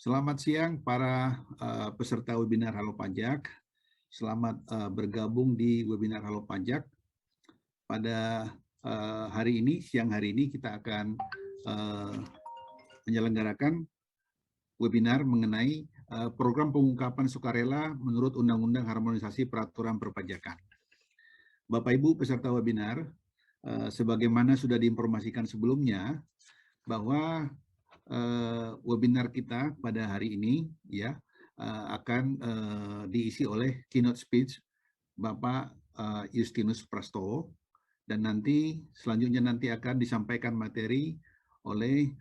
Selamat siang para peserta webinar Halo Pajak. Selamat bergabung di webinar Halo Pajak. Pada siang hari ini kita akan menyelenggarakan webinar mengenai program pengungkapan sukarela menurut Undang-Undang Harmonisasi Peraturan Perpajakan. Bapak Ibu peserta webinar, sebagaimana sudah diinformasikan sebelumnya bahwa webinar kita pada hari ini ya akan diisi oleh keynote speech Bapak Justinus Prastowo, dan nanti selanjutnya akan disampaikan materi oleh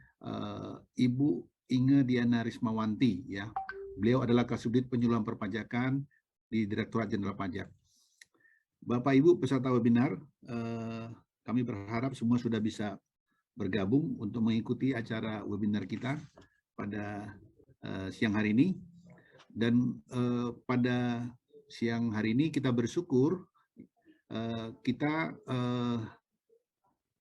Ibu Inge Diana Rismawanti ya. Beliau adalah Kasubdit Penyuluhan Perpajakan di Direktorat Jenderal Pajak. Bapak Ibu peserta webinar, kami berharap semua sudah bisa bergabung untuk mengikuti acara webinar kita pada siang hari ini. Dan pada siang hari ini kita bersyukur kita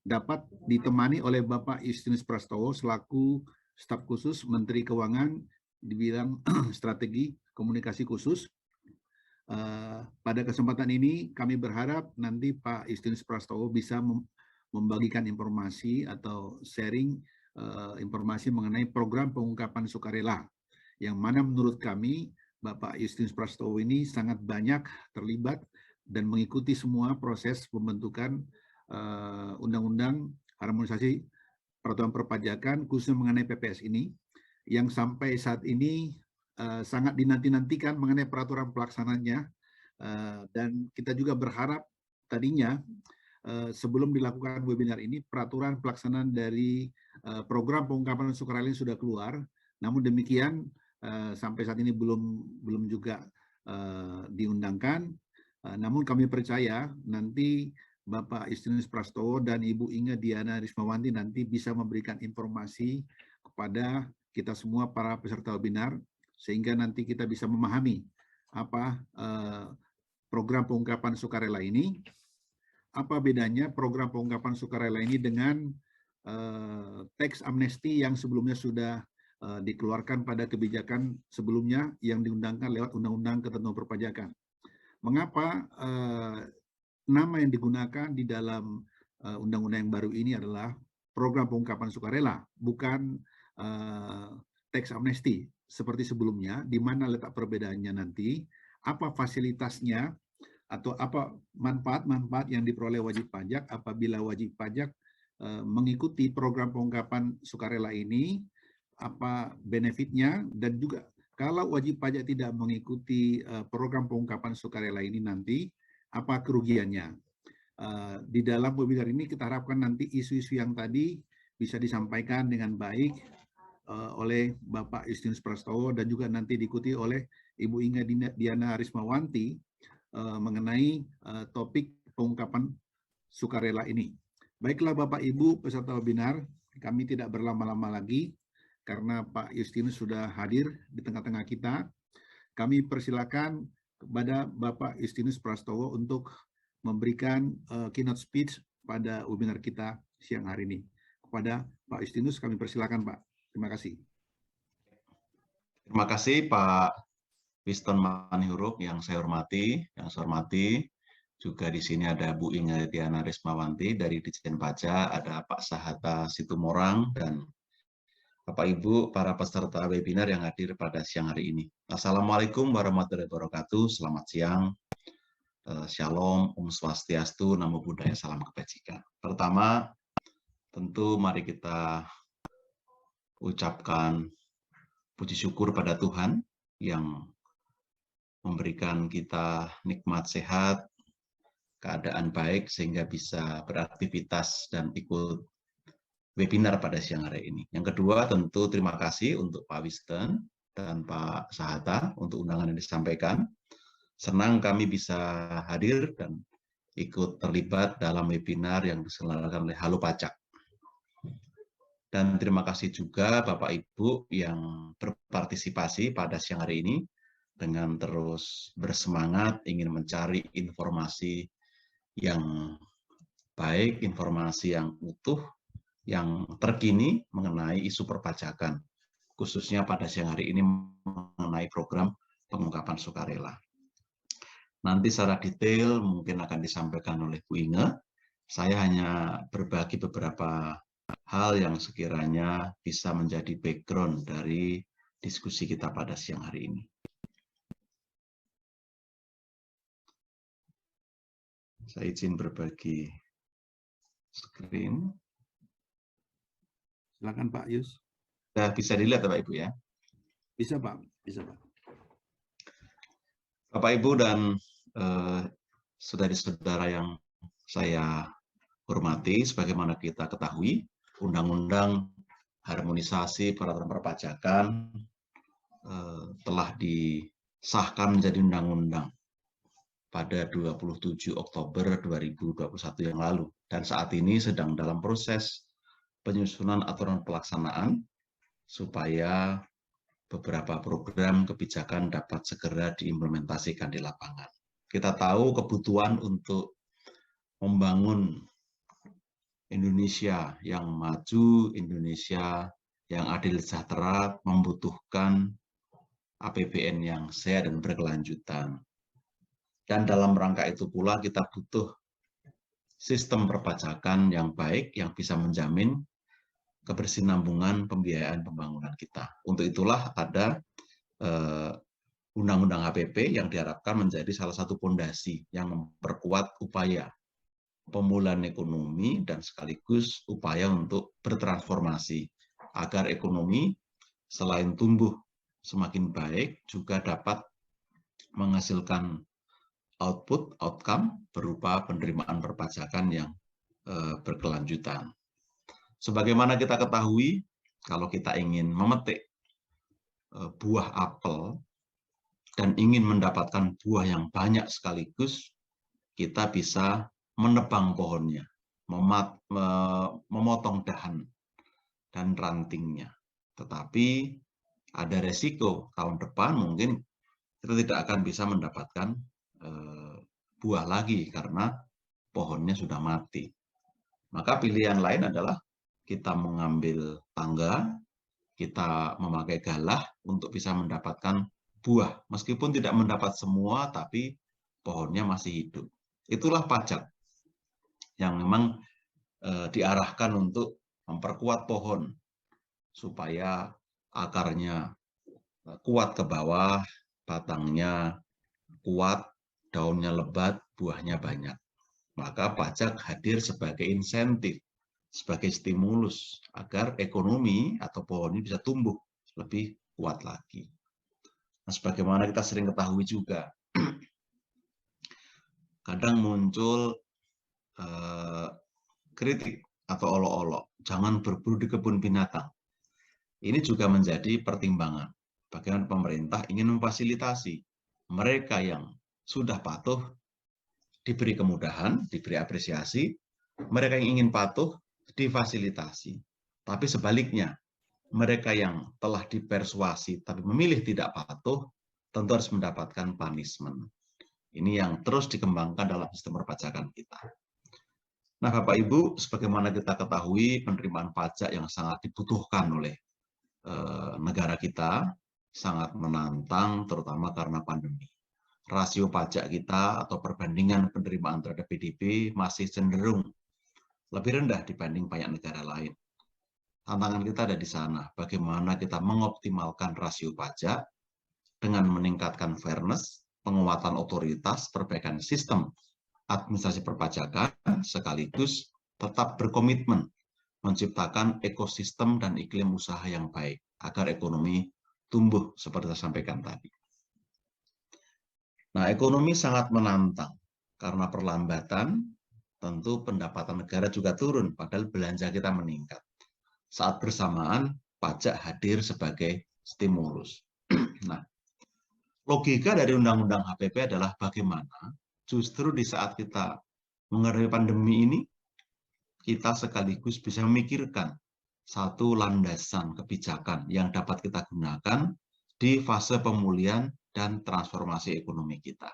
dapat ditemani oleh Bapak Justinus Prastowo selaku staf khusus Menteri Keuangan di bidang strategi komunikasi khusus. Pada kesempatan ini kami berharap nanti Pak Justinus Prastowo bisa membagikan informasi atau sharing informasi mengenai program pengungkapan sukarela, yang mana menurut kami Bapak Justinus Prastowo ini sangat banyak terlibat dan mengikuti semua proses pembentukan Undang-Undang Harmonisasi Peraturan Perpajakan khususnya mengenai PPS ini, yang sampai saat ini sangat dinanti-nantikan mengenai peraturan pelaksananya, dan kita juga berharap tadinya sebelum dilakukan webinar ini, peraturan pelaksanaan dari program pengungkapan sukarela ini sudah keluar. Namun demikian, sampai saat ini belum juga diundangkan. Namun kami percaya nanti Bapak Justinus Prastowo dan Ibu Inge Diana Rismawanti nanti bisa memberikan informasi kepada kita semua para peserta webinar, sehingga nanti kita bisa memahami apa program pengungkapan sukarela ini. Apa bedanya program pengungkapan sukarela ini dengan tax amnesty yang sebelumnya sudah dikeluarkan pada kebijakan sebelumnya yang diundangkan lewat Undang-Undang Ketentuan Perpajakan. Mengapa nama yang digunakan di dalam undang-undang yang baru ini adalah program pengungkapan sukarela, bukan tax amnesty seperti sebelumnya, di mana letak perbedaannya nanti, apa fasilitasnya, atau apa manfaat-manfaat yang diperoleh wajib pajak apabila wajib pajak mengikuti program pengungkapan sukarela ini, apa benefitnya, dan juga kalau wajib pajak tidak mengikuti program pengungkapan sukarela ini nanti, apa kerugiannya. Di dalam webinar ini kita harapkan nanti isu-isu yang tadi bisa disampaikan dengan baik oleh Bapak Justinus Prastowo dan juga nanti diikuti oleh Ibu Inge Diana Rismawanti mengenai topik pengungkapan sukarela ini. Baiklah Bapak Ibu peserta webinar, kami tidak berlama-lama lagi karena Pak Justinus sudah hadir di tengah-tengah kita. Kami persilakan kepada Bapak Justinus Prastowo untuk memberikan keynote speech pada webinar kita siang hari ini. Kepada Pak Justinus kami persilakan Pak. Terima kasih. Terima kasih Pak Wiston Manihuruk yang saya hormati, juga di sini ada Bu Inge Diana Rismawanti dari Ditjen Pajak, ada Pak Sahata Situmorang, dan Bapak Ibu para peserta webinar yang hadir pada siang hari ini. Assalamualaikum warahmatullahi wabarakatuh, selamat siang, Shalom, Om Swastiastu, Namo Buddhaya, Salam Kebajikan. Pertama, tentu mari kita ucapkan puji syukur pada Tuhan yang memberikan kita nikmat sehat, keadaan baik, sehingga bisa beraktivitas dan ikut webinar pada siang hari ini. Yang kedua, tentu terima kasih untuk Pak Wiston dan Pak Sahata untuk undangan yang disampaikan. Senang kami bisa hadir dan ikut terlibat dalam webinar yang diselenggarakan oleh Halo Pajak. Dan terima kasih juga Bapak Ibu yang berpartisipasi pada siang hari ini dengan terus bersemangat ingin mencari informasi yang baik, informasi yang utuh, yang terkini mengenai isu perpajakan, khususnya pada siang hari ini mengenai program pengungkapan sukarela. Nanti secara detail mungkin akan disampaikan oleh Bu Inge. Saya hanya berbagi beberapa hal yang sekiranya bisa menjadi background dari diskusi kita pada siang hari ini. Saya izin berbagi screen. Silakan Pak Yus. Sudah bisa dilihat Bapak Ibu ya? Bisa Pak, bisa Pak. Bapak Ibu dan saudari-saudara yang saya hormati, sebagaimana kita ketahui, Undang-Undang Harmonisasi Peraturan Perpajakan telah disahkan menjadi undang-undang pada 27 Oktober 2021 yang lalu. Dan saat ini sedang dalam proses penyusunan aturan pelaksanaan supaya beberapa program kebijakan dapat segera diimplementasikan di lapangan. Kita tahu kebutuhan untuk membangun Indonesia yang maju, Indonesia yang adil sejahtera membutuhkan APBN yang sehat dan berkelanjutan. Dan dalam rangka itu pula kita butuh sistem perpajakan yang baik yang bisa menjamin kebersinambungan pembiayaan pembangunan kita. Untuk itulah ada Undang-Undang HPP yang diharapkan menjadi salah satu fondasi yang memperkuat upaya pemulihan ekonomi dan sekaligus upaya untuk bertransformasi agar ekonomi selain tumbuh semakin baik juga dapat menghasilkan outcome berupa penerimaan perpajakan yang berkelanjutan. Sebagaimana kita ketahui, kalau kita ingin memetik buah apel dan ingin mendapatkan buah yang banyak sekaligus, kita bisa menebang pohonnya, memotong dahan dan rantingnya. Tetapi ada resiko tahun depan mungkin kita tidak akan bisa mendapatkan buah lagi karena pohonnya sudah mati. Maka pilihan lain adalah kita mengambil tangga, kita memakai galah untuk bisa mendapatkan buah. Meskipun tidak mendapat semua, tapi pohonnya masih hidup. Itulah pajak yang memang diarahkan untuk memperkuat pohon supaya akarnya kuat ke bawah, batangnya kuat, daunnya lebat, buahnya banyak. Maka pajak hadir sebagai insentif, sebagai stimulus agar ekonomi atau pohon ini bisa tumbuh lebih kuat lagi. Nah, sebagaimana kita sering ketahui juga, kadang muncul kritik atau olok-olok, jangan berburu di kebun binatang. Ini juga menjadi pertimbangan bagaimana pemerintah ingin memfasilitasi mereka yang sudah patuh diberi kemudahan, diberi apresiasi, mereka yang ingin patuh difasilitasi. Tapi sebaliknya, mereka yang telah dipersuasi tapi memilih tidak patuh, tentu harus mendapatkan punishment. Ini yang terus dikembangkan dalam sistem perpajakan kita. Nah, Bapak Ibu, sebagaimana kita ketahui, penerimaan pajak yang sangat dibutuhkan oleh negara kita sangat menantang, terutama karena pandemi. Rasio pajak kita atau perbandingan penerimaan terhadap PDB masih cenderung lebih rendah dibanding banyak negara lain. Tantangan kita ada di sana, bagaimana kita mengoptimalkan rasio pajak dengan meningkatkan fairness, penguatan otoritas, perbaikan sistem administrasi perpajakan, sekaligus tetap berkomitmen menciptakan ekosistem dan iklim usaha yang baik, agar ekonomi tumbuh seperti saya sampaikan tadi. Nah, ekonomi sangat menantang, karena perlambatan, tentu pendapatan negara juga turun, padahal belanja kita meningkat. Saat bersamaan, pajak hadir sebagai stimulus. Nah, logika dari Undang-Undang HPP adalah bagaimana justru di saat kita menghadapi pandemi ini, kita sekaligus bisa memikirkan satu landasan kebijakan yang dapat kita gunakan di fase pemulihan dan transformasi ekonomi kita.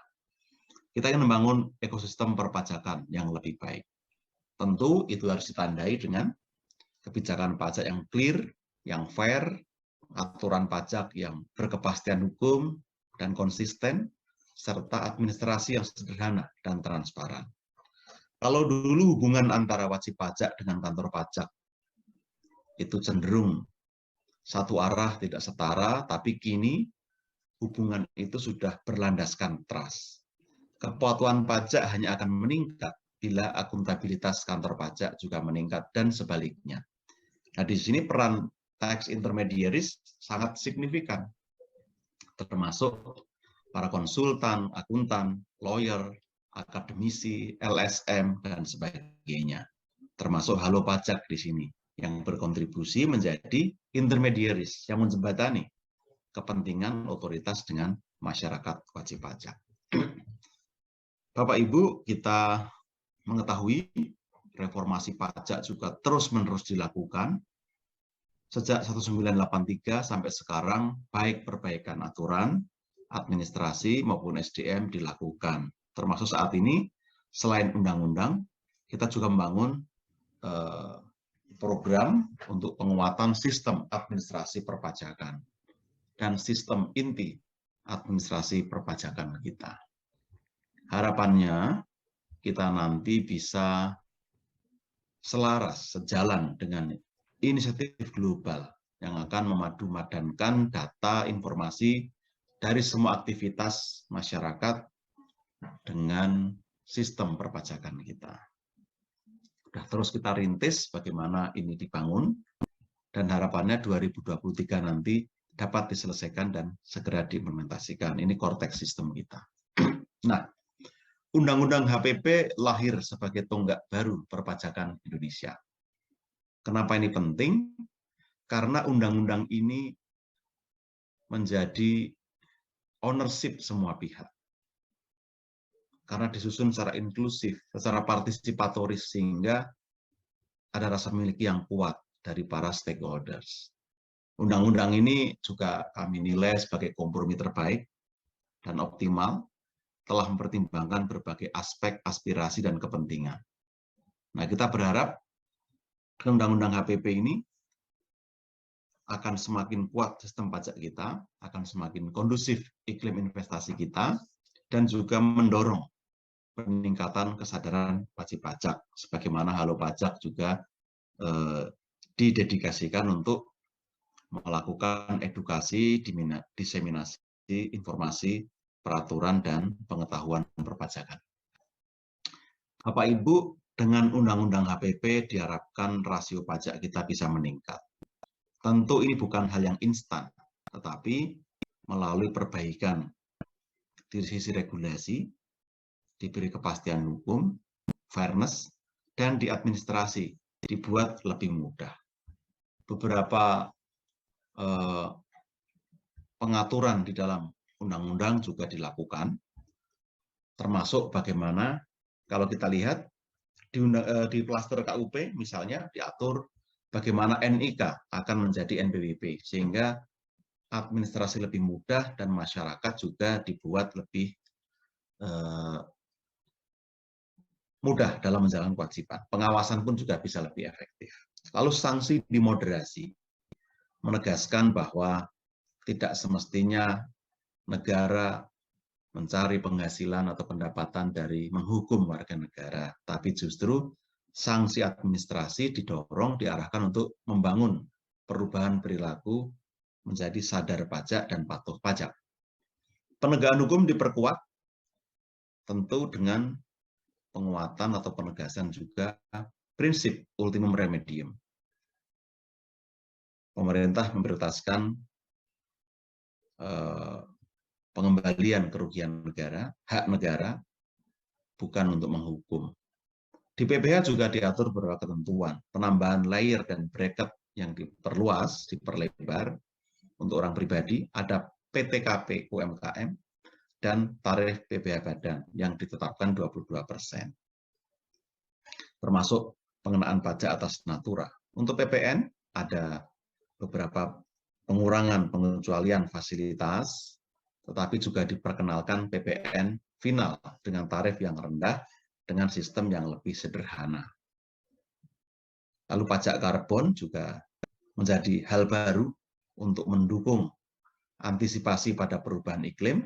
Kita ingin membangun ekosistem perpajakan yang lebih baik. Tentu itu harus ditandai dengan kebijakan pajak yang clear, yang fair, aturan pajak yang berkepastian hukum dan konsisten, serta administrasi yang sederhana dan transparan. Kalau dulu hubungan antara wajib pajak dengan kantor pajak itu cenderung satu arah, tidak setara, tapi kini hubungan itu sudah berlandaskan trust. Kepatuhan pajak hanya akan meningkat bila akuntabilitas kantor pajak juga meningkat dan sebaliknya. Nah, di sini peran tax intermediaries sangat signifikan, termasuk para konsultan, akuntan, lawyer, akademisi, LSM, dan sebagainya. Termasuk Halo Pajak di sini, yang berkontribusi menjadi intermediaries, yang menjembatani kepentingan otoritas dengan masyarakat wajib pajak. Bapak Ibu, kita mengetahui reformasi pajak juga terus-menerus dilakukan. Sejak 1983 sampai sekarang, baik perbaikan aturan, administrasi maupun SDM dilakukan. Termasuk saat ini, selain undang-undang, kita juga membangun program untuk penguatan sistem administrasi perpajakan dan sistem inti administrasi perpajakan kita. Harapannya, kita nanti bisa selaras, sejalan dengan inisiatif global yang akan memadu-madankan data informasi dari semua aktivitas masyarakat dengan sistem perpajakan kita. Sudah terus kita rintis bagaimana ini dibangun, dan harapannya 2023 nanti dapat diselesaikan dan segera diimplementasikan. Ini korteks sistem kita. Nah, Undang-Undang HPP lahir sebagai tonggak baru perpajakan Indonesia. Kenapa ini penting? Karena undang-undang ini menjadi ownership semua pihak. Karena disusun secara inklusif, secara partisipatoris, sehingga ada rasa memiliki yang kuat dari para stakeholders. Undang-undang ini juga kami nilai sebagai kompromi terbaik dan optimal, telah mempertimbangkan berbagai aspek, aspirasi, dan kepentingan. Nah, kita berharap Undang-Undang HPP ini akan semakin kuat sistem pajak kita, akan semakin kondusif iklim investasi kita, dan juga mendorong peningkatan kesadaran wajib pajak, sebagaimana Halo Pajak juga didedikasikan untuk melakukan edukasi, diseminasi informasi, peraturan, dan pengetahuan perpajakan. Bapak Ibu, dengan Undang-Undang HPP diharapkan rasio pajak kita bisa meningkat. Tentu ini bukan hal yang instan, tetapi melalui perbaikan di sisi regulasi, diberi kepastian hukum, fairness, dan di administrasi dibuat lebih mudah. Beberapa pengaturan di dalam undang-undang juga dilakukan, termasuk bagaimana kalau kita lihat di klaster KUP misalnya diatur bagaimana NIK akan menjadi NPWP, sehingga administrasi lebih mudah dan masyarakat juga dibuat lebih mudah dalam menjalankan kewajiban. Pengawasan pun juga bisa lebih efektif. Lalu sanksi dimoderasi, menegaskan bahwa tidak semestinya negara mencari penghasilan atau pendapatan dari menghukum warga negara, tapi justru sanksi administrasi didorong, diarahkan untuk membangun perubahan perilaku menjadi sadar pajak dan patuh pajak. Penegakan hukum diperkuat tentu dengan penguatan atau penegasan juga prinsip ultimum remedium. Pemerintah memprioritaskan pengembalian kerugian negara, hak negara, bukan untuk menghukum. Di PPh juga diatur beberapa ketentuan, penambahan layer dan bracket yang diperluas, diperlebar untuk orang pribadi, ada PTKP UMKM, dan tarif PPh badan yang ditetapkan 22%. Termasuk pengenaan pajak atas natura. Untuk PPN ada beberapa pengurangan pengecualian fasilitas, tetapi juga diperkenalkan PPN final dengan tarif yang rendah dengan sistem yang lebih sederhana. Lalu pajak karbon juga menjadi hal baru untuk mendukung antisipasi pada perubahan iklim,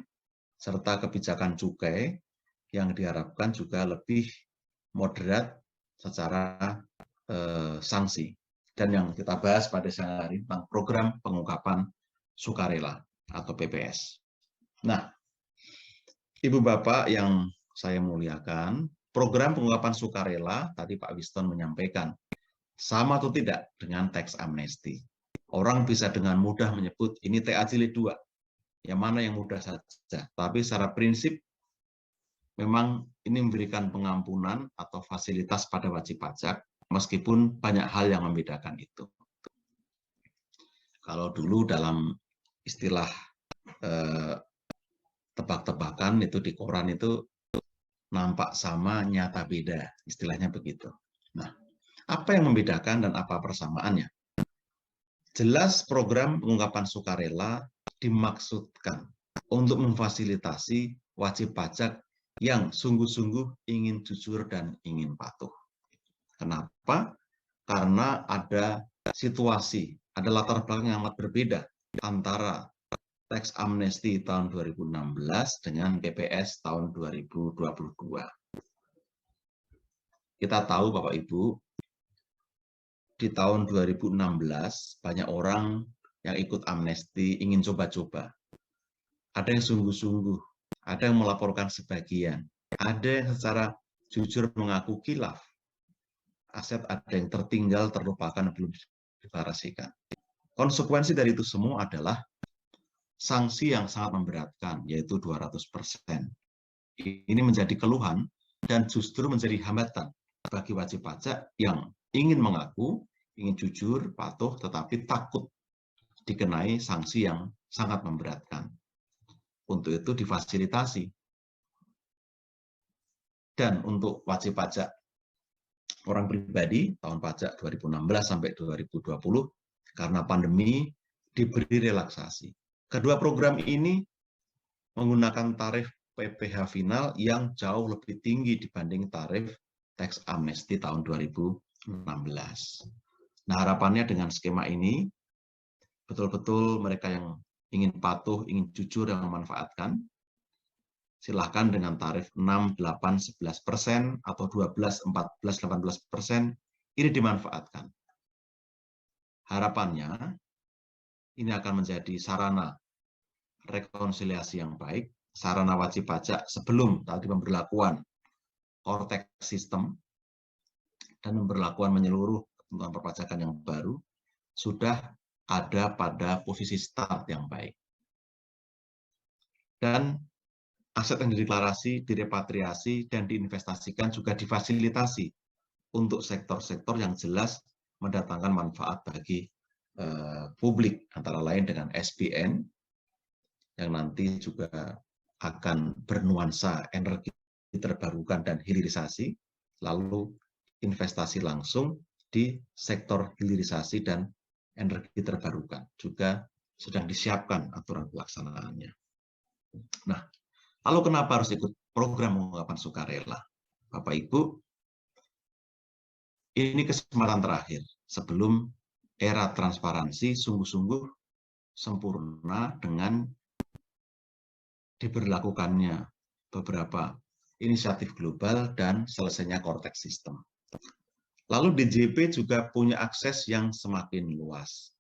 serta kebijakan cukai yang diharapkan juga lebih moderat secara sanksi. Dan yang kita bahas pada siang hari tentang program pengungkapan sukarela atau PPS. Nah, Ibu Bapak yang saya muliakan, program pengungkapan sukarela tadi Pak Wiston menyampaikan sama atau tidak dengan teks amnesti. Orang bisa dengan mudah menyebut ini TA jilid 2, yang mana yang mudah saja. Tapi secara prinsip memang ini memberikan pengampunan atau fasilitas pada wajib pajak, meskipun banyak hal yang membedakan itu. Kalau dulu dalam istilah tebak-tebakan itu di koran itu nampak sama, nyata beda, istilahnya begitu. Nah, apa yang membedakan dan apa persamaannya? Jelas program pengungkapan sukarela dimaksudkan untuk memfasilitasi wajib pajak yang sungguh-sungguh ingin jujur dan ingin patuh. Kenapa? Karena ada situasi, ada latar belakang yang amat berbeda antara teks amnesti tahun 2016 dengan PPS tahun 2022. Kita tahu Bapak Ibu, di tahun 2016 banyak orang yang ikut amnesti ingin coba-coba. Ada yang sungguh-sungguh, ada yang melaporkan sebagian, ada yang secara jujur mengaku khilaf. Aset ada yang tertinggal, terlupakan, belum dideklarasikan. Konsekuensi dari itu semua adalah sanksi yang sangat memberatkan, yaitu 200%. Ini menjadi keluhan dan justru menjadi hambatan bagi wajib pajak yang ingin mengaku, ingin jujur, patuh, tetapi takut dikenai sanksi yang sangat memberatkan. Untuk itu difasilitasi. Dan untuk wajib pajak orang pribadi, tahun pajak 2016 sampai 2020, karena pandemi, diberi relaksasi. Kedua program ini menggunakan tarif PPh final yang jauh lebih tinggi dibanding tarif teks amnesti tahun 2016. Nah, harapannya dengan skema ini, betul-betul mereka yang ingin patuh, ingin jujur yang memanfaatkan, silahkan dengan tarif 6, 8, 11% atau 12, 14, 18%, ini dimanfaatkan. Harapannya, ini akan menjadi sarana rekonsiliasi yang baik, sarana wajib pajak sebelum tadi pemberlakuan Cortex System dan pemberlakuan menyeluruh ketentuan perpajakan yang baru sudah ada pada posisi start yang baik. Dan aset yang dideklarasi, direpatriasi, dan diinvestasikan juga difasilitasi untuk sektor-sektor yang jelas mendatangkan manfaat bagi publik, antara lain dengan SBN, yang nanti juga akan bernuansa energi terbarukan dan hilirisasi, lalu investasi langsung di sektor hilirisasi dan energi terbarukan. Juga sedang disiapkan aturan pelaksanaannya. Nah, lalu kenapa harus ikut program pengungkapan sukarela? Bapak Ibu, ini kesempatan terakhir sebelum era transparansi sungguh-sungguh sempurna dengan diberlakukannya beberapa inisiatif global dan selesainya Cortex System. Lalu DJP juga punya akses yang semakin luas,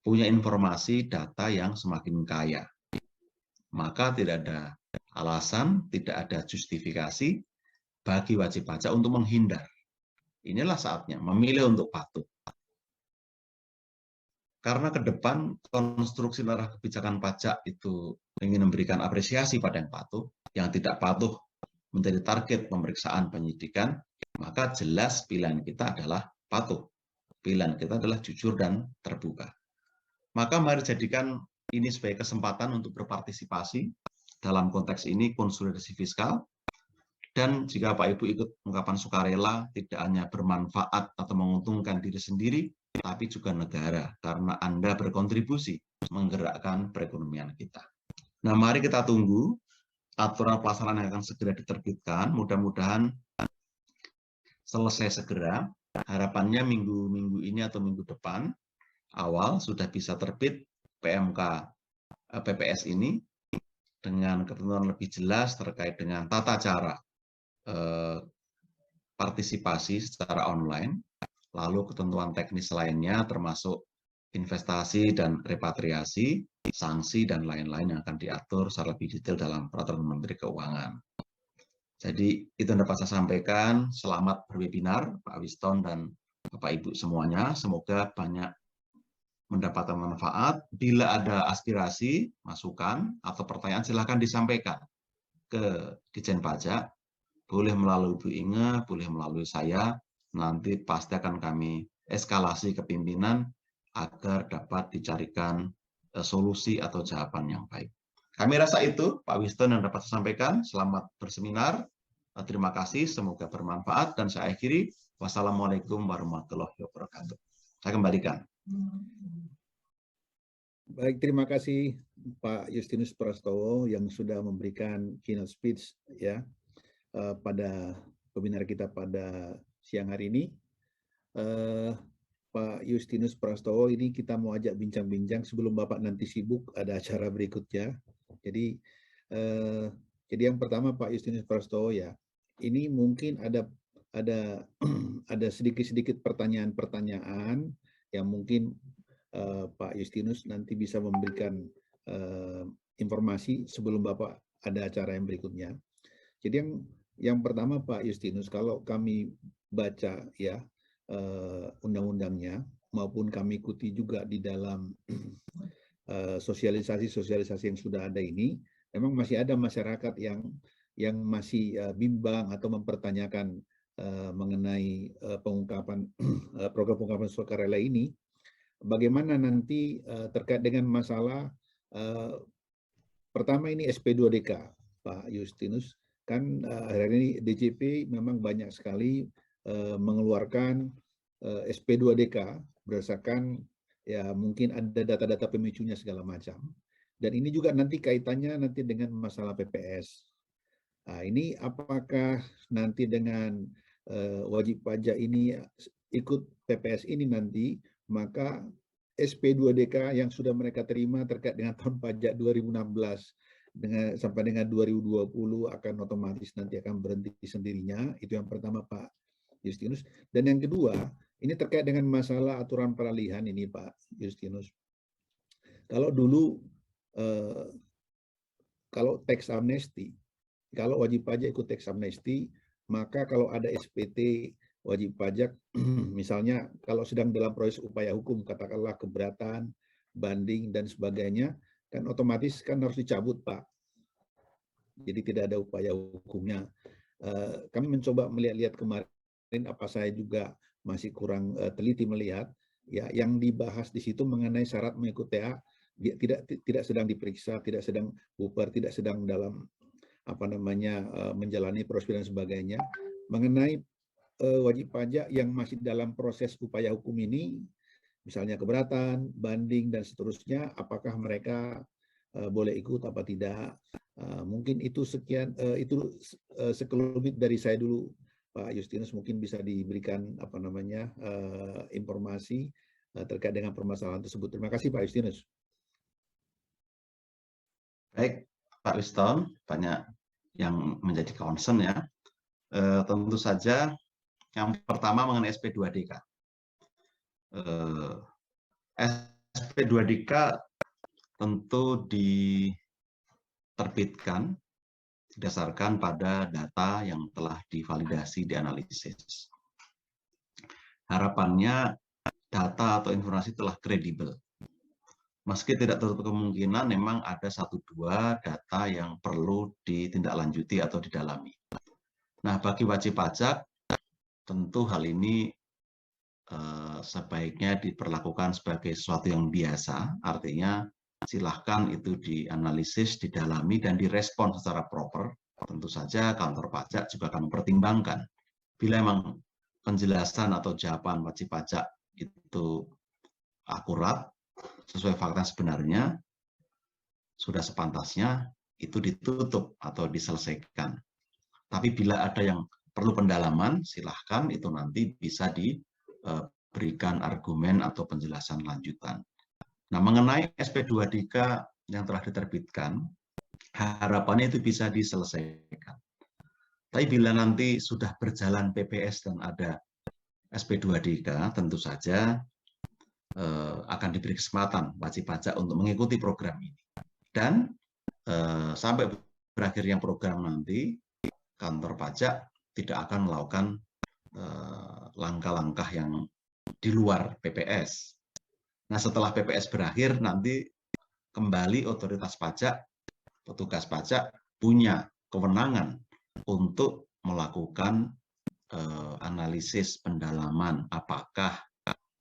punya informasi data yang semakin kaya. Maka tidak ada alasan, tidak ada justifikasi bagi wajib pajak untuk menghindar. Inilah saatnya memilih untuk patuh. Karena ke depan konstruksi arah kebijakan pajak itu ingin memberikan apresiasi pada yang patuh, yang tidak patuh menjadi target pemeriksaan penyidikan, maka jelas pilihan kita adalah patuh. Pilihan kita adalah jujur dan terbuka. Maka mari jadikan ini sebagai kesempatan untuk berpartisipasi dalam konteks ini konsolidasi fiskal. Dan jika Pak Ibu ikut pengungkapan sukarela, tidak hanya bermanfaat atau menguntungkan diri sendiri, tapi juga negara, karena Anda berkontribusi menggerakkan perekonomian kita. Nah, mari kita tunggu aturan pelaksanaan yang akan segera diterbitkan, mudah-mudahan selesai segera. Harapannya minggu-minggu ini atau minggu depan awal sudah bisa terbit PPS ini dengan ketentuan lebih jelas terkait dengan tata cara partisipasi secara online, lalu ketentuan teknis lainnya termasuk investasi dan repatriasi, sanksi, dan lain-lain yang akan diatur secara lebih detail dalam Peraturan Menteri Keuangan. Jadi itu yang dapat saya sampaikan. Selamat berwebinar, Pak Wiston dan Bapak Ibu semuanya. Semoga banyak mendapatkan manfaat. Bila ada aspirasi, masukan, atau pertanyaan, silakan disampaikan ke Ditjen Pajak. Boleh melalui Bu Inge, boleh melalui saya. Nanti pasti akan kami eskalasi ke pimpinan agar dapat dicarikan solusi atau jawaban yang baik. Kami rasa itu, Pak Wiston, yang dapat saya sampaikan. Selamat berseminar. Terima kasih, semoga bermanfaat. Dan saya akhiri, wassalamualaikum warahmatullahi wabarakatuh. Saya kembalikan. Baik, terima kasih Pak Justinus Prastowo yang sudah memberikan keynote speech ya pada webinar kita pada siang hari ini. Pak Justinus Prastowo, ini kita mau ajak bincang-bincang sebelum Bapak nanti sibuk ada acara berikutnya. Jadi yang pertama Pak Justinus Prastowo ya, ini mungkin ada sedikit-sedikit pertanyaan-pertanyaan yang mungkin Pak Justinus nanti bisa memberikan informasi sebelum Bapak ada acara yang berikutnya. Jadi yang pertama Pak Justinus, kalau kami baca ya undang-undangnya maupun kami ikuti juga di dalam sosialisasi yang sudah ada ini, memang masih ada masyarakat yang masih bimbang atau mempertanyakan mengenai pengungkapan program pengungkapan sukarela ini. Bagaimana nanti terkait dengan masalah pertama ini SP2DK, Pak Justinus, kan hari ini DJP memang banyak sekali mengeluarkan SP2DK berdasarkan ya mungkin ada data-data pemicunya segala macam. Dan ini juga nanti kaitannya nanti dengan masalah PPS. Nah, ini apakah nanti dengan wajib pajak ini ikut PPS ini nanti, maka SP2DK yang sudah mereka terima terkait dengan tahun pajak 2016 sampai dengan 2020 akan otomatis nanti akan berhenti sendirinya. Itu yang pertama Pak Justinus. Dan yang kedua, ini terkait dengan masalah aturan peralihan ini Pak Justinus. Kalau dulu kalau tax amnesty, kalau wajib pajak ikut tax amnesty, maka kalau ada SPT wajib pajak, misalnya kalau sedang dalam proses upaya hukum, katakanlah keberatan, banding, dan sebagainya, kan otomatis kan harus dicabut, Pak. Jadi tidak ada upaya hukumnya. Kami mencoba melihat-lihat kemarin, apa saya juga masih kurang teliti melihat, ya yang dibahas di situ mengenai syarat mengikut TA, dia tidak sedang diperiksa, tidak sedang bubar, tidak sedang dalam menjalani proses dan sebagainya. Mengenai wajib pajak yang masih dalam proses upaya hukum ini, misalnya keberatan, banding, dan seterusnya, apakah mereka boleh ikut apa tidak? Mungkin itu sekian, itu sekelumit dari saya dulu, Pak Justinus, mungkin bisa diberikan informasi terkait dengan permasalahan tersebut. Terima kasih Pak Justinus. Baik, Pak Wiston, banyak yang menjadi concern ya. Tentu saja yang pertama mengenai SP2DK. SP2DK tentu diterbitkan berdasarkan pada data yang telah divalidasi, dianalisis. Harapannya data atau informasi telah kredibel. Meski tidak tertutup kemungkinan memang ada 1-2 data yang perlu ditindaklanjuti atau didalami. Nah, bagi wajib pajak, tentu hal ini sebaiknya diperlakukan sebagai sesuatu yang biasa, artinya silahkan itu dianalisis, didalami, dan direspon secara proper. Tentu saja kantor pajak juga akan mempertimbangkan. Bila memang penjelasan atau jawaban wajib pajak itu akurat, sesuai fakta sebenarnya, sudah sepantasnya itu ditutup atau diselesaikan. Tapi bila ada yang perlu pendalaman, silahkan itu nanti bisa diberikan argumen atau penjelasan lanjutan. Nah, mengenai SP2DK yang telah diterbitkan, harapannya itu bisa diselesaikan. Tapi bila nanti sudah berjalan PPS dan ada SP2DK, tentu saja akan diberi kesempatan wajib pajak untuk mengikuti program ini. Dan sampai berakhirnya program nanti, kantor pajak tidak akan melakukan langkah-langkah yang di luar PPS. Nah, setelah PPS berakhir, nanti kembali otoritas pajak, petugas pajak punya kewenangan untuk melakukan analisis pendalaman apakah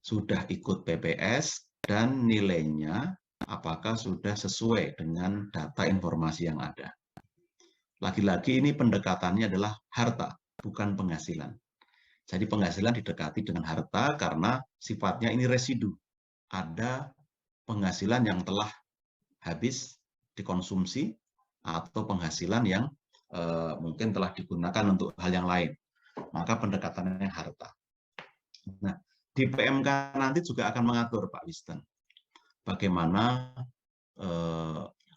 sudah ikut PPS dan nilainya apakah sudah sesuai dengan data informasi yang ada. Lagi-lagi ini pendekatannya adalah harta, bukan penghasilan. Jadi penghasilan didekati dengan harta karena sifatnya ini residu. Ada penghasilan yang telah habis dikonsumsi atau penghasilan yang mungkin telah digunakan untuk hal yang lain. Maka pendekatannya harta. Nah, di PMK nanti juga akan mengatur, Pak Wiston, bagaimana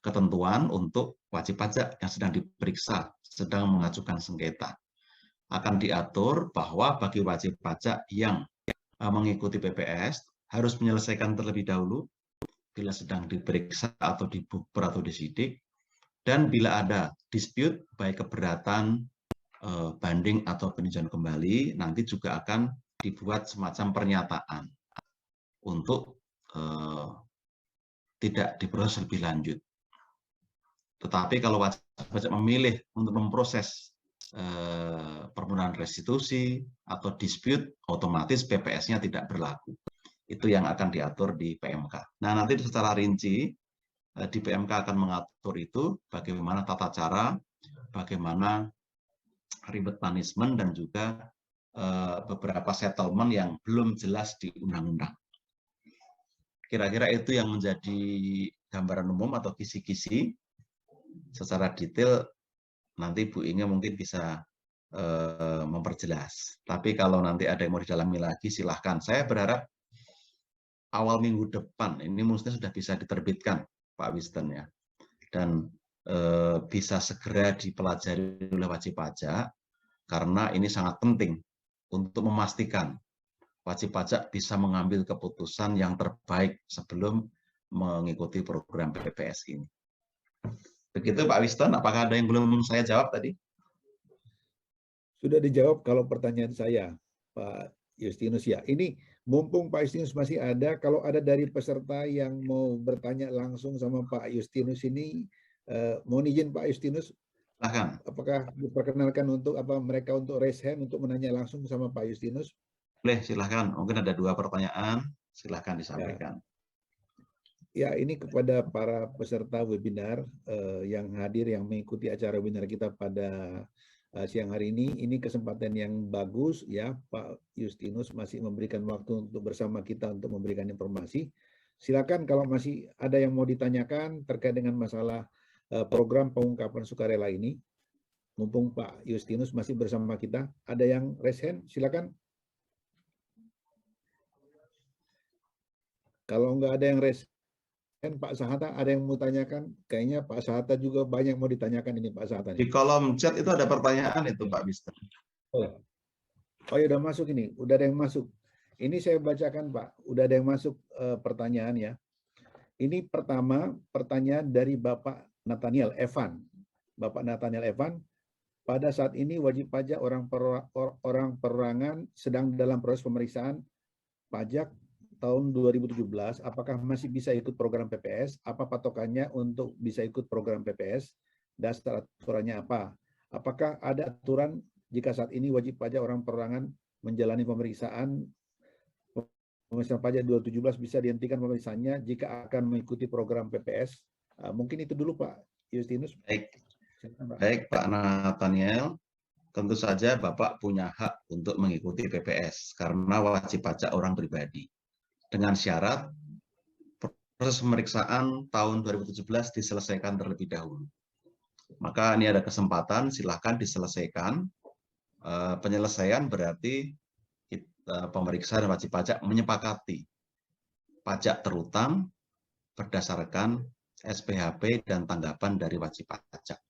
ketentuan untuk wajib pajak yang sedang diperiksa, sedang mengajukan sengketa. Akan diatur bahwa bagi wajib pajak yang mengikuti PPS harus menyelesaikan terlebih dahulu bila sedang diperiksa atau dibukber atau disidik, dan bila ada dispute, baik keberatan, banding atau peninjauan kembali, nanti juga akan dibuat semacam pernyataan untuk tidak diproses lebih lanjut. Tetapi kalau wajib pajak memilih untuk memproses permohonan restitusi atau dispute, otomatis PPS-nya tidak berlaku. Itu yang akan diatur di PMK. Nah, nanti secara rinci di PMK akan mengatur itu bagaimana tata cara, bagaimana ribet punishment, dan juga beberapa settlement yang belum jelas di undang-undang. Kira-kira itu yang menjadi gambaran umum atau kisi-kisi. Secara detail nanti Bu Inge mungkin bisa memperjelas. Tapi kalau nanti ada yang mau didalami lagi, silahkan. Saya berharap awal minggu depan ini mestinya sudah bisa diterbitkan, Pak Wiston, ya. Dan bisa segera dipelajari oleh wajib pajak, karena ini sangat penting untuk memastikan wajib pajak bisa mengambil keputusan yang terbaik sebelum mengikuti program PPS ini. Begitu Pak Wiston, apakah ada yang belum saya jawab tadi? Sudah dijawab kalau pertanyaan saya, Pak Justinus, ya. Ini mumpung Pak Justinus masih ada, kalau ada dari peserta yang mau bertanya langsung sama Pak Justinus ini, mohon izin Pak Justinus, Silahkan. apakah diperkenalkan untuk mereka untuk raise hand untuk menanya langsung sama Pak Justinus? Boleh, silahkan. Mungkin ada 2 pertanyaan, silahkan disampaikan. Ya, ini kepada para peserta webinar yang hadir, yang mengikuti acara webinar kita pada siang hari ini kesempatan yang bagus, ya. Pak Justinus masih memberikan waktu untuk bersama kita untuk memberikan informasi. Silakan kalau masih ada yang mau ditanyakan terkait dengan masalah program pengungkapan sukarela ini. Mumpung Pak Justinus masih bersama kita, ada yang raise hand, silakan. Kalau nggak ada yang raise hand, Pak Sahata ada yang mau tanyakan? Kayaknya Pak Sahata juga banyak mau ditanyakan ini Pak Sahata. Di kolom chat itu ada pertanyaan itu Pak Wiston. Oh ya, udah masuk ini, udah ada yang masuk. Ini saya bacakan Pak, udah ada yang masuk pertanyaan, ya. Ini pertama pertanyaan dari Bapak Nathaniel Evan. Bapak Nathaniel Evan, pada saat ini wajib pajak orang perorangan sedang dalam proses pemeriksaan pajak tahun 2017, apakah masih bisa ikut program PPS? Apa patokannya untuk bisa ikut program PPS? Dasar aturannya apa? Apakah ada aturan jika saat ini wajib pajak orang perorangan menjalani pemeriksaan pajak 2017 bisa dihentikan pemeriksaannya jika akan mengikuti program PPS? Mungkin itu dulu Pak Justinus. Baik Pak Nathaniel, tentu saja Bapak punya hak untuk mengikuti PPS karena wajib pajak orang pribadi. Dengan syarat proses pemeriksaan tahun 2017 diselesaikan terlebih dahulu. Maka ini ada kesempatan, silahkan diselesaikan. Penyelesaian berarti pemeriksa dan wajib pajak menyepakati pajak terutang berdasarkan SPHP dan tanggapan dari wajib pajak.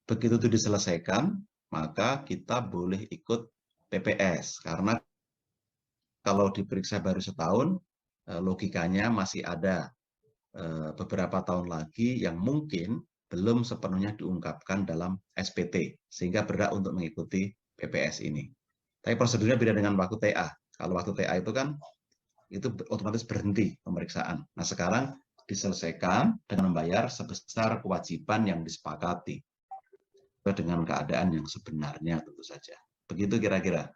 Begitu itu diselesaikan, maka kita boleh ikut PPS. Karena kalau diperiksa baru setahun, logikanya masih ada beberapa tahun lagi yang mungkin belum sepenuhnya diungkapkan dalam SPT, sehingga berhak untuk mengikuti PPS ini. Tapi prosedurnya beda dengan waktu TA. Kalau waktu TA itu kan itu otomatis berhenti pemeriksaan. Nah, sekarang diselesaikan dengan membayar sebesar kewajiban yang disepakati dengan keadaan yang sebenarnya tentu saja. Begitu kira-kira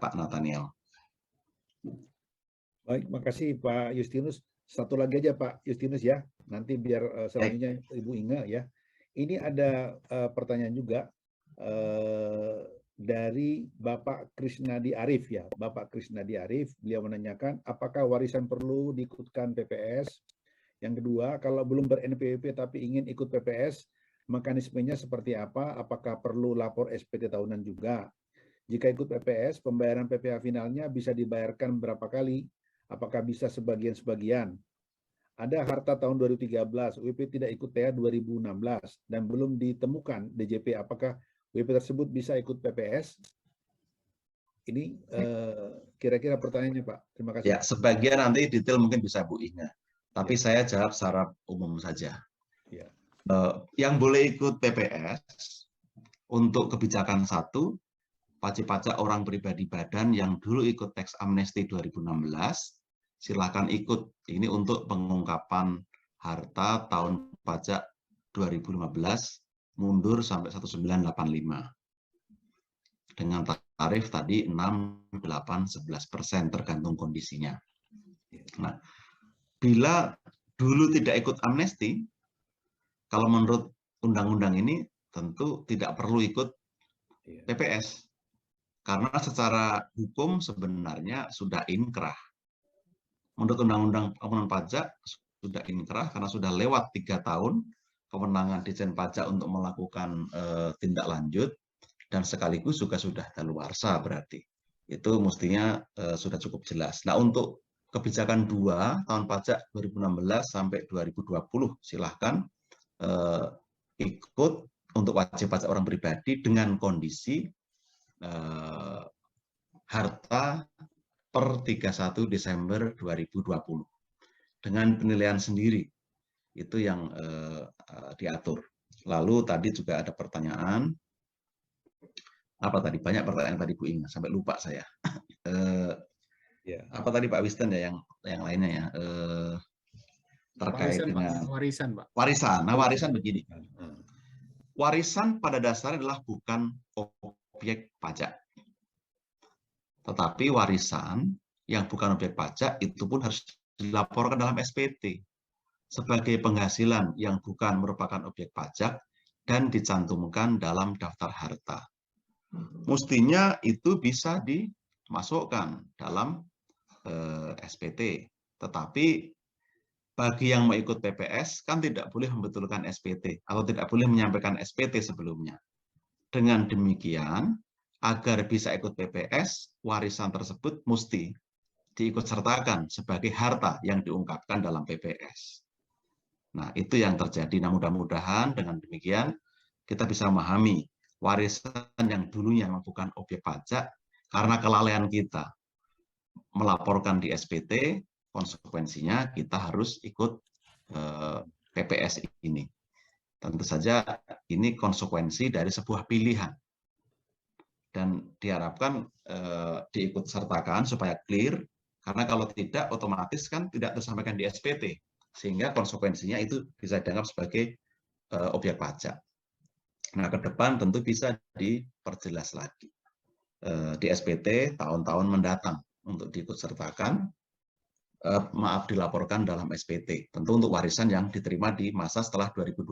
Pak Nathaniel. Baik, makasih Pak Justinus. Satu lagi aja Pak Justinus ya, nanti biar selanjutnya Ibu Inge ya. Ini ada pertanyaan juga dari Bapak Krisnadi Arif ya. Bapak Krisnadi Arif, beliau menanyakan apakah warisan perlu diikutkan PPS? Yang kedua, kalau belum ber-NPWP tapi ingin ikut PPS, mekanismenya seperti apa? Apakah perlu lapor SPT tahunan juga? Jika ikut PPS, pembayaran PPh finalnya bisa dibayarkan berapa kali? Apakah bisa sebagian-sebagian? Ada harta tahun 2013, WP tidak ikut TA 2016, dan belum ditemukan DJP. Apakah WP tersebut bisa ikut PPS? Ini kira-kira pertanyaannya, Pak. Terima kasih. Ya, sebagian nanti detail mungkin bisa Bu Inga. Tapi saya jawab secara umum saja. Ya. Yang boleh ikut PPS untuk kebijakan 1, wajib pajak orang pribadi badan yang dulu ikut teks amnesti 2016, silakan ikut. Ini untuk pengungkapan harta tahun pajak 2015 mundur sampai 1985. Dengan tarif tadi 6, 8, 11% tergantung kondisinya. Nah, bila dulu tidak ikut amnesti, kalau menurut undang-undang ini tentu tidak perlu ikut PPS. Karena secara hukum sebenarnya sudah inkrah. Menurut Undang-Undang Pengampunan Pajak sudah inkrah karena sudah lewat 3 tahun kewenangan Ditjen Pajak untuk melakukan tindak lanjut dan sekaligus juga sudah daluarsa berarti. Itu mestinya sudah cukup jelas. Nah, untuk kebijakan 2 tahun pajak 2016 sampai 2020 silahkan ikut untuk wajib pajak orang pribadi dengan kondisi harta per 31 Desember 2020 dengan penilaian sendiri itu yang diatur. Lalu tadi juga ada pertanyaan apa tadi, banyak pertanyaan tadi Bu Inga sampai lupa saya. Apa tadi Pak Wisten ya yang lainnya ya terkait warisan, dengan warisan Pak. Warisan. Nah, warisan begini. Warisan pada dasarnya adalah bukan objek pajak. Tetapi warisan yang bukan objek pajak itu pun harus dilaporkan dalam SPT sebagai penghasilan yang bukan merupakan objek pajak dan dicantumkan dalam daftar harta. Mestinya itu bisa dimasukkan dalam SPT. Tetapi bagi yang mau ikut PPS kan tidak boleh membetulkan SPT atau tidak boleh menyampaikan SPT sebelumnya. Dengan demikian, agar bisa ikut PPS, warisan tersebut mesti diikutsertakan sebagai harta yang diungkapkan dalam PPS. Nah, itu yang terjadi. Nah, mudah-mudahan dengan demikian kita bisa memahami warisan yang dulunya memang bukan objek pajak karena kelalaian kita melaporkan di SPT, konsekuensinya kita harus ikut PPS ini. Tentu saja ini konsekuensi dari sebuah pilihan. Dan diharapkan diikut sertakan supaya clear, karena kalau tidak otomatis kan tidak tersampaikan di SPT, sehingga konsekuensinya itu bisa dianggap sebagai objek pajak. Nah, ke depan tentu bisa diperjelas lagi di SPT tahun-tahun mendatang untuk diikut sertakan, dilaporkan dalam SPT, tentu untuk warisan yang diterima di masa setelah 2020.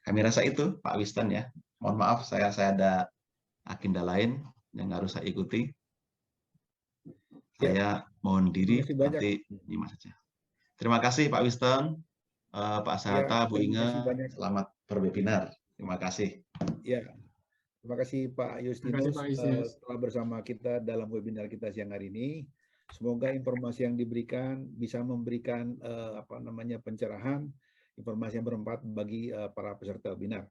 Kami rasa itu Pak Wisten ya. Mohon maaf saya ada agenda lain yang harus saya ikuti. Saya mohon diri nanti lima saja. Terima kasih Pak Wisten, Pak Sahata, Bu Inge, selamat berwebinar. Terima kasih. Ya, terima kasih Pak Justinus telah bersama kita dalam webinar kita siang hari ini. Semoga informasi yang diberikan bisa memberikan pencerahan, informasi yang bermanfaat bagi para peserta webinar.